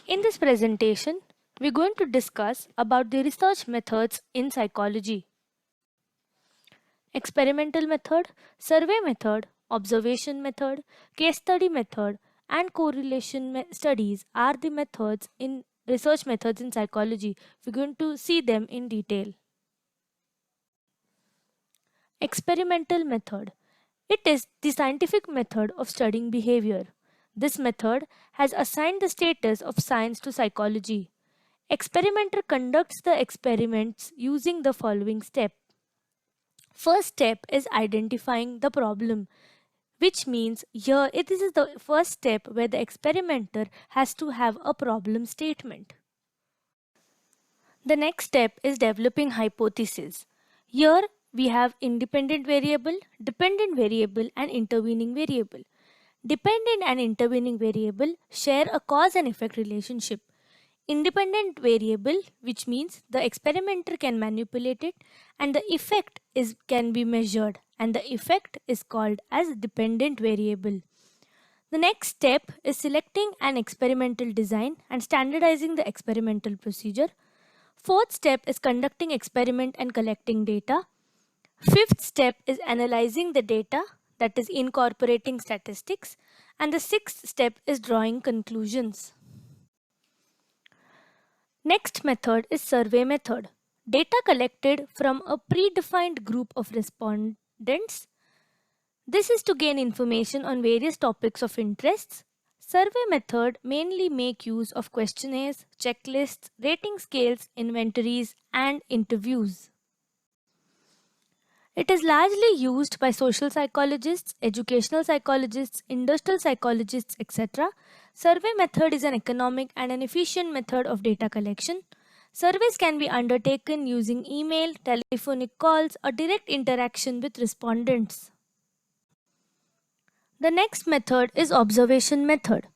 In this presentation, we're going to discuss about the research methods in psychology. Experimental method, survey method, observation method, case study method, and correlation studies are the methods in research methods in psychology. We're going to see them in detail. Experimental method. It is the scientific method of studying behavior. This method has assigned the status of science to psychology. Experimenter conducts the experiments using the following step. First step is identifying the problem, which means here it is the first step where the experimenter has to have a problem statement. The next step is developing hypothesis. Here we have independent variable, dependent variable, and intervening variable. Dependent and intervening variable share a cause and effect relationship. Independent variable, which means the experimenter can manipulate it and the effect can be measured, and the effect is called as dependent variable. The next step is selecting an experimental design and standardizing the experimental procedure. Fourth step is conducting experiment and collecting data. Fifth step is analyzing the data, that is incorporating statistics, and the sixth step is drawing conclusions. Next method is survey method. Data collected from a predefined group of respondents. This is to gain information on various topics of interest. Survey method mainly make use of questionnaires, checklists, rating scales, inventories, and interviews. It is largely used by social psychologists, educational psychologists, industrial psychologists, etc. Survey method is an economic and an efficient method of data collection. Surveys can be undertaken using email, telephonic calls, or direct interaction with respondents. The next method is observation method,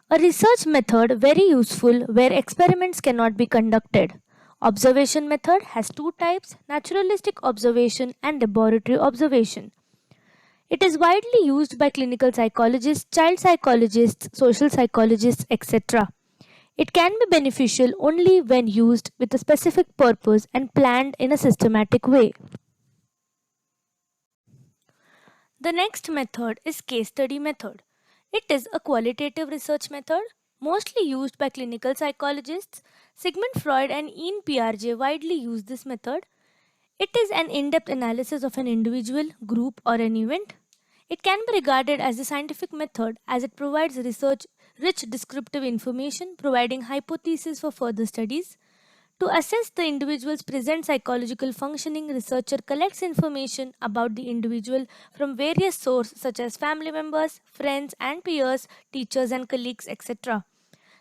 a research method very useful where experiments cannot be conducted. Observation method has two types, naturalistic observation and laboratory observation. It is widely used by clinical psychologists, child psychologists, social psychologists, etc. It can be beneficial only when used with a specific purpose and planned in a systematic way. The next method is case study method. It is a qualitative research method mostly used by clinical psychologists. Sigmund Freud and Ian Piaget widely use this method. It is an in-depth analysis of an individual, group, or an event. It can be regarded as a scientific method as it provides research-rich descriptive information, providing hypotheses for further studies. To assess the individual's present psychological functioning, researcher collects information about the individual from various sources such as family members, friends and peers, teachers and colleagues, etc.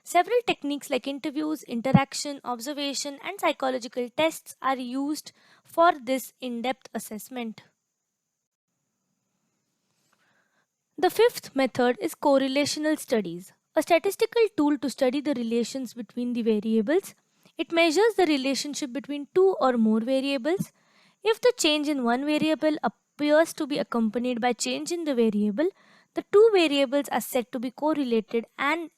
Several techniques like interviews, interaction, observation, and psychological tests are used for this in-depth assessment. The fifth method is correlational studies, a statistical tool to study the relations between the variables. It measures the relationship between two or more variables. If the change in one variable appears to be accompanied by change in the variable, the two variables are said to be correlated, and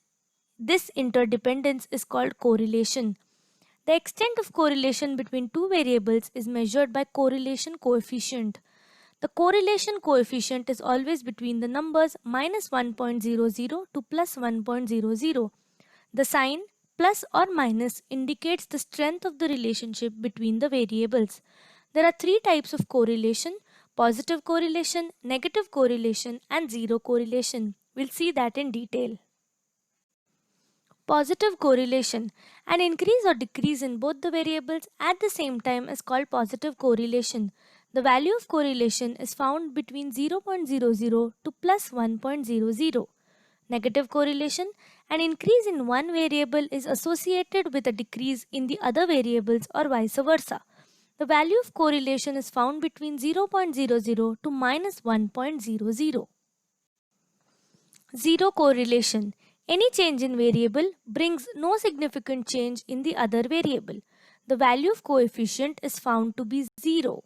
this interdependence is called correlation. The extent of correlation between two variables is measured by correlation coefficient. The correlation coefficient is always between the numbers minus 1.00 to plus 1.00. The sign plus or minus indicates the strength of the relationship between the variables. There are three types of correlation: positive correlation, negative correlation, and zero correlation. We'll see that in detail. Positive correlation. An increase or decrease in both the variables at the same time is called positive correlation. The value of correlation is found between 0.00 to plus 1.00. Negative correlation. An increase in one variable is associated with a decrease in the other variables or vice versa. The value of correlation is found between 0.00 to minus 1.00. Zero correlation. Any change in variable brings no significant change in the other variable. The value of coefficient is found to be 0.